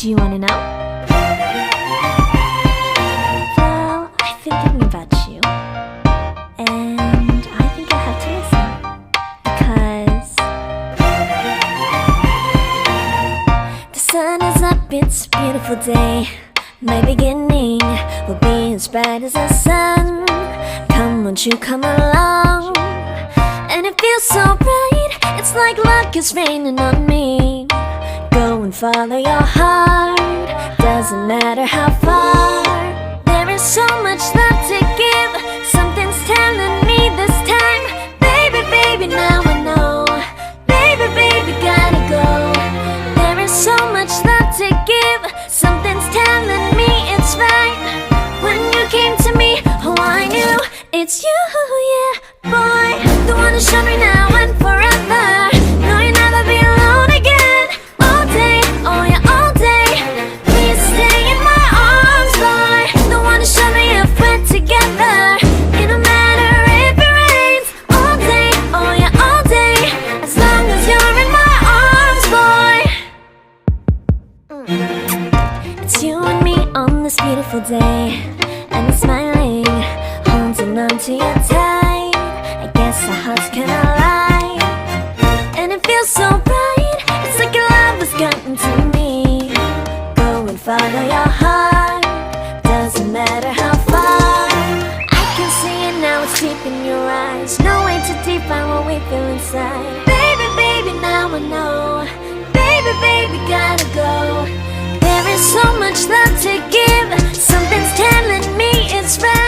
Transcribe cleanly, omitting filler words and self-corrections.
Do you wanna know? Well, I've been thinking about you, and I think I have to listen, because the sun is up, it's a beautiful day. My beginning will be as bright as the sun. Come, won't you come along? And it feels so bright, it's like luck is raining on me. Go and follow your heart, doesn't matter how far. There is so much love to give, something's telling me this time. Baby, baby, now I know. Baby, baby, gotta go. There is so much love to give, something's telling me it's right. When you came to me, oh I knew it's you, yeah, boy. The one who showed me now and forever. No, you'll never be alone again. All day, oh yeah, all day. Please stay in my arms, boy. The one who showed me if we're together. It don't matter if it rains. All day, oh yeah, all day. As long as you're in my arms, boy. It's you and me on this beautiful day, and it's smiling, holding on to you tight. I guess our hearts cannot lie, and it feels so bright. It's like your love has gotten to me. Go and follow your heart, doesn't matter how far. I can see it now, it's deep in your eyes. No way to define what we feel inside. Baby, baby, now I know. Baby, baby, gotta go. There is so much love to give, something's telling me it's right.